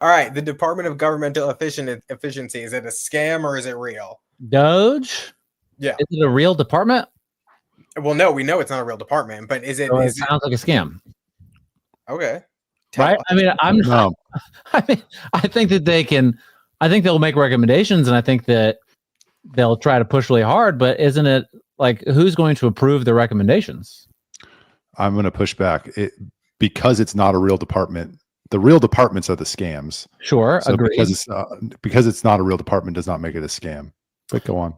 All right, the Department of Governmental Efficiency, is it a scam or is it real? DOGE? Yeah. Is it a real department? Well, no, we know it's not a real department, but is it? So it sounds like a scam. Okay. Right? I mean, I think that they can. I think they'll make recommendations, and I think that they'll try to push really hard. But isn't it like who's going to approve the recommendations? I'm going to push back because it's not a real department. The real departments are the scams. Sure, so agreed. because it's not a real department does not make it a scam. But go on.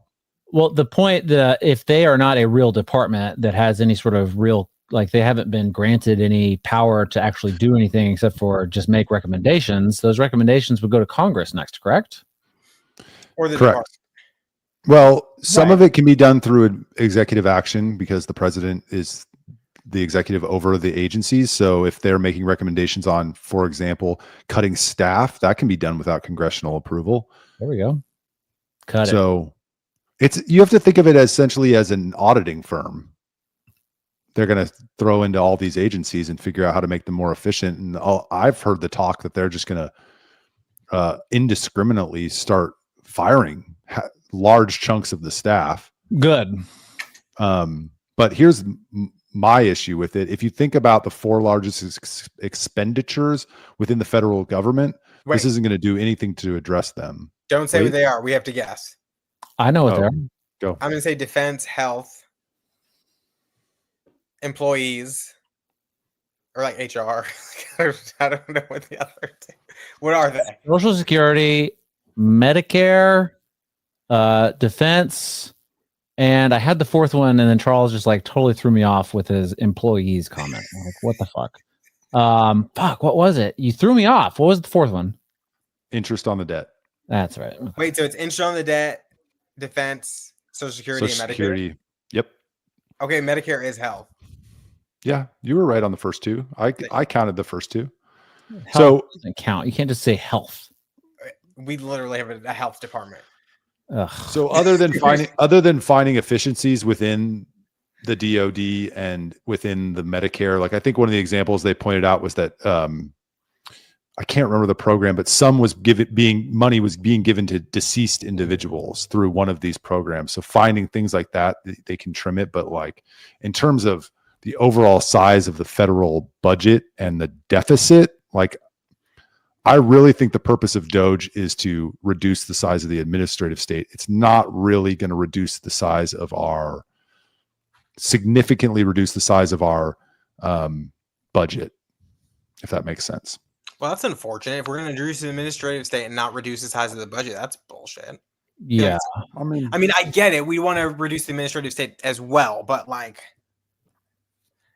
Well, the point that if they are not a real department that has any sort of real, like they haven't been granted any power to actually do anything except for just make recommendations, those recommendations would go to Congress next, correct? Or the correct. Department. Well, some of it can be done through executive action because the president is the executive over the agencies. So if they're making recommendations on, for example, cutting staff, that can be done without congressional approval. There we go. Cut it. So you have to think of it essentially as an auditing firm. They're going to throw into all these agencies and figure out how to make them more efficient. And I've heard the talk that they're just going to indiscriminately start firing large chunks of the staff. Good. But here's my issue with it. If you think about the 4 largest expenditures within the federal government, this isn't going to do anything to address them. Don't say what they are. We have to guess. I know what they are. Go. I'm going to say defense, health, employees, or like HR. I don't know what the other thing. What are they? Social Security, Medicare, defense, and I had the 4th one, and then Charles just like totally threw me off with his employees comment. I'm like, what the fuck? Fuck, what was it? You threw me off. What was the 4th one? Interest on the debt. That's right. Wait, so it's interest on the debt, defense, Social Security, and Medicare. Security. Yep. Okay, Medicare is health. Yeah, you were right on the first 2. I counted the first 2. Health so doesn't count. You can't just say health. We literally have a health department. Ugh. So other than finding efficiencies within the DOD and within the Medicare, like I think one of the examples they pointed out was that I can't remember the program, but money was being given to deceased individuals through one of these programs. So finding things like that, they can trim it. But like in terms of the overall size of the federal budget and the deficit, like I really think the purpose of DOGE is to reduce the size of the administrative state. It's not really going to significantly reduce the size of our budget, if that makes sense. Well, that's unfortunate. If we're going to reduce the administrative state and not reduce the size of the budget, that's bullshit. Yeah. I mean, I get it. We want to reduce the administrative state as well, but like,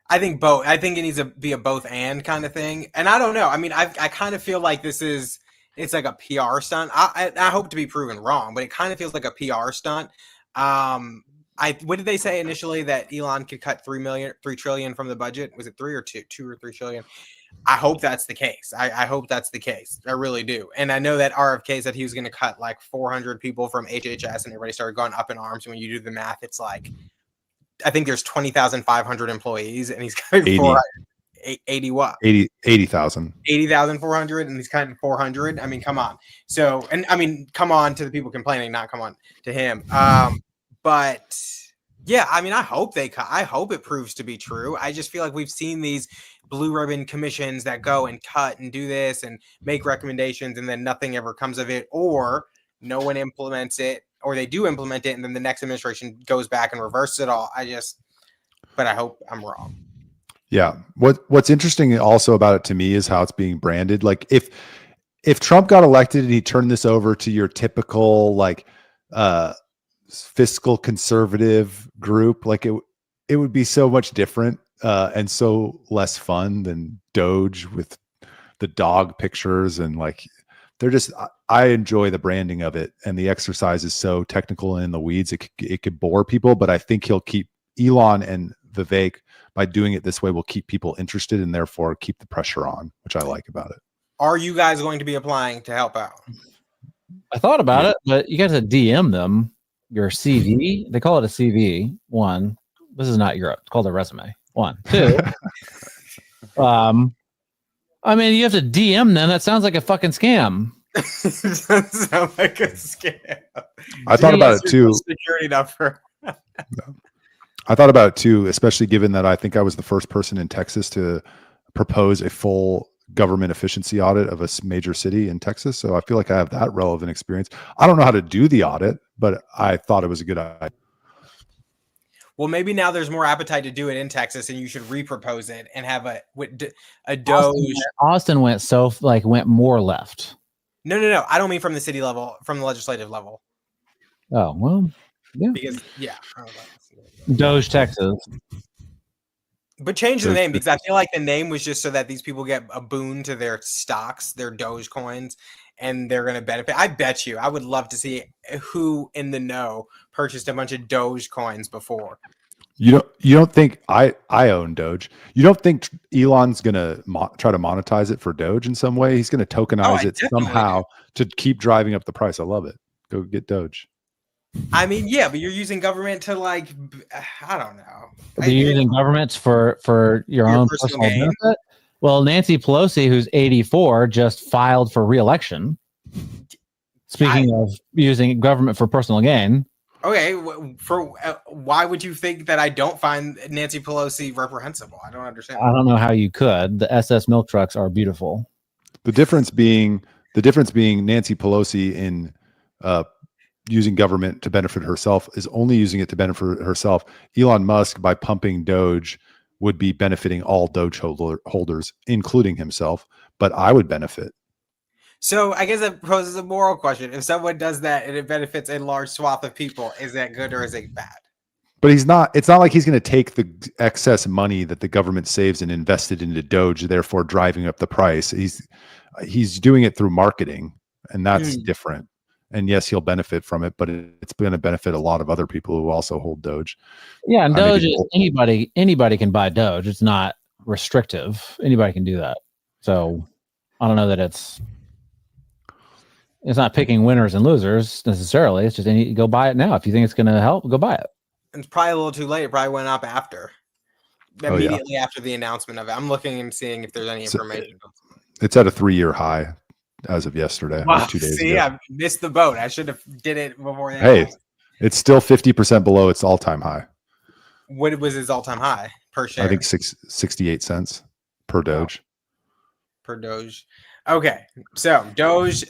I think both. I think it needs to be a both and kind of thing. And I don't know. I mean, I kind of feel like it's like a PR stunt. I hope to be proven wrong, but it kind of feels like a PR stunt. What did they say initially that Elon could cut $3 trillion from the budget? Was it 3 or 2 or 3 trillion? I hope that's the case. I hope that's the case. I really do. And I know that RFK said he was going to cut like 400 people from HHS, and everybody started going up in arms. And when you do the math, it's like, I think there's 20,500 employees, and he's cutting 80 what? 80,000. 80,400, and he's cutting 400. I mean, come on. So, and I mean, come on to the people complaining, not come on to him. But yeah, I mean, I hope they cut. I hope it proves to be true. I just feel like we've seen these blue ribbon commissions that go and cut and do this and make recommendations, and then nothing ever comes of it, or no one implements it, or they do implement it, and then the next administration goes back and reverses it all. But I hope I'm wrong. Yeah. What's interesting also about it to me is how it's being branded. Like if Trump got elected and he turned this over to your typical like fiscal conservative group, like it would be so much different and so less fun than DOGE with the dog pictures, and like I enjoy the branding of it, and the exercise is so technical and in the weeds it could bore people, but I think he'll keep Elon and Vivek, by doing it this way, will keep people interested and therefore keep the pressure on, which I like about it. Are you guys going to be applying to help out? I thought about it, but you guys have to DM them your CV. They call it a CV. 1. This is not Europe. It's called a resume. 1. 2. I mean, you have to DM them. That sounds like a fucking scam. Doesn't sound like a scam. I thought about it too. Security number. I thought about it too, especially given that I think I was the first person in Texas to propose a full government efficiency audit of a major city in Texas. So I feel like I have that relevant experience. I don't know how to do the audit, but I thought it was a good idea. Well, maybe now there's more appetite to do it in Texas, and you should repropose it and have a DOGE. Austin went more left. No. I don't mean from the city level, from the legislative level. Oh, well, yeah. Because DOGE, Texas. But change the name, because I feel like the name was just so that these people get a boon to their stocks, their Doge coins, and they're going to benefit. I bet you, I would love to see who in the know purchased a bunch of Doge coins before. You don't think I own Doge? You don't think Elon's going to try to monetize it for Doge in some way? He's going to tokenize it somehow to keep driving up the price. I love it. Go get Doge. I mean, yeah, but you're using government to I don't know. Are you using governments for your own personal benefit? Well, Nancy Pelosi, who's 84, just filed for re-election. Speaking of using government for personal gain. Okay, why would you think that I don't find Nancy Pelosi reprehensible? I don't understand. I don't know how you could. The SS milk trucks are beautiful. The difference being Nancy Pelosi in using government to benefit herself is only using it to benefit herself. Elon Musk, by pumping Doge, would be benefiting all Doge holders, including himself. But I would benefit. So I guess that poses a moral question. If someone does that and it benefits a large swath of people, is that good or is it bad? But it's not like he's going to take the excess money that the government saves and invest it into Doge, therefore driving up the price. He's doing it through marketing, and that's different. And yes, he'll benefit from it, but it's going to benefit a lot of other people who also hold Doge. Yeah, and Doge is anybody can buy Doge. It's not restrictive. Anybody can do that. So I don't know that it's not picking winners and losers necessarily. It's just go buy it now. If you think it's going to help, go buy it. It's probably a little too late. It probably went up immediately after the announcement of it. I'm looking and seeing if there's any information. It's at a 3-year high as of yesterday. Wow, 2 days ago. I missed the boat. I should have did it before that. Hey, it's still 50% below its all-time high. What was its all-time high per share? I think 68 cents per Doge. Per Doge. Okay, so Doge,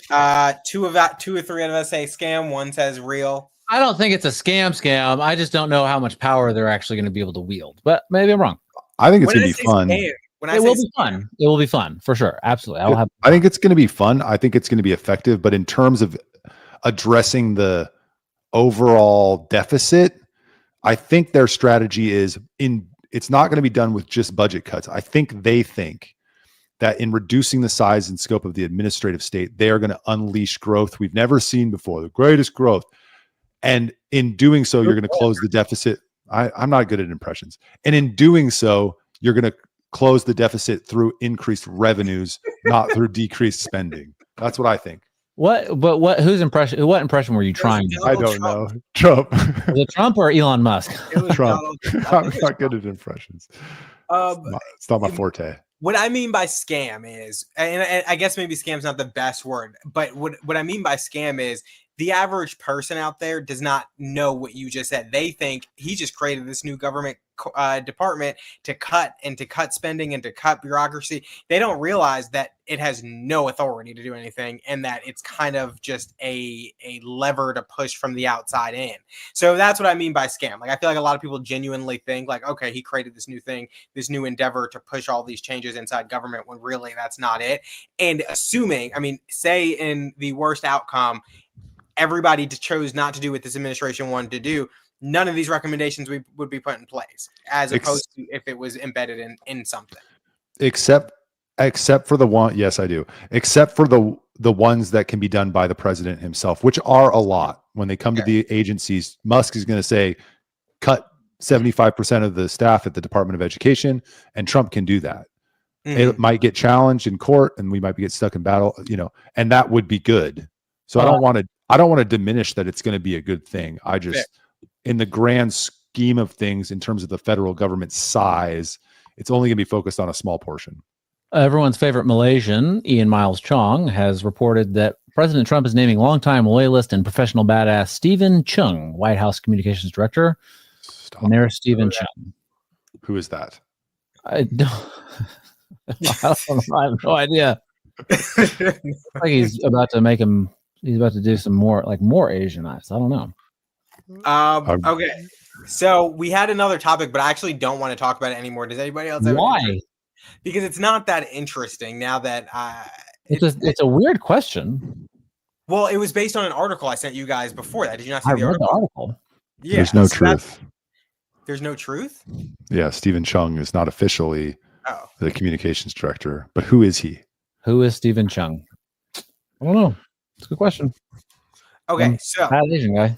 two or three of us say scam. One says real. I don't think it's a scam. I just don't know how much power they're actually going to be able to wield. But maybe I'm wrong. I think it's going to be fun. It will be fun. It will be fun for sure. Absolutely. I think it's going to be fun. I think it's going to be effective. But in terms of addressing the overall deficit, I think their strategy is it's not going to be done with just budget cuts. I think they think that in reducing the size and scope of the administrative state, they are going to unleash growth we've never seen before, the greatest growth. And in doing so, you're going to close the deficit. I'm not good at impressions. And in doing so, you're going to close the deficit through increased revenues, not through decreased spending. That's what I think. What impression were you trying to? I don't know. Trump. Was it Trump or Elon Musk? Trump. I'm not good at impressions. It's not my forte. What I mean by scam is, and I guess maybe scam's not the best word, but what I mean by scam is the average person out there does not know what you just said. They think he just created this new government department to cut spending and to cut bureaucracy. They don't realize that it has no authority to do anything, and that it's kind of just a lever to push from the outside in. So that's what I mean by scam. Like, I feel like a lot of people genuinely think like, okay, he created this new thing, this new endeavor to push all these changes inside government, when really that's not it. And assuming, say in the worst outcome, everybody chose not to do what this administration wanted to do, none of these recommendations would be put in place, as opposed to if it was embedded in something. Except for the one, yes, I do. Except for the ones that can be done by the president himself, which are a lot. When they come to the agencies, Musk is going to say, cut 75% of the staff at the Department of Education, and Trump can do that. It might get challenged in court, and we might get stuck in battle, and that would be good. So I don't want to diminish that it's going to be a good thing. I just, in the grand scheme of things, in terms of the federal government size, it's only going to be focused on a small portion. Everyone's favorite Malaysian, Ian Miles Chong, has reported that President Trump is naming longtime loyalist and professional badass Stephen Chung, White House Communications Director. Stop. And there's Stephen Chung. Who is that? I don't, I have no idea. Like he's about to do some more Asianized. I don't know. Okay. So we had another topic, but I actually don't want to talk about it anymore. Does anybody else have Why? Because it's not that interesting now that it's a weird question. Well, it was based on an article I sent you guys before that. Did you not see I the read article? the article. Yeah, There's no truth. There's no truth? Yeah, Stephen Chung is not officially the communications director, but who is he? Who is Stephen Chung? I don't know. It's a good question. Okay, so Bad Asian guy.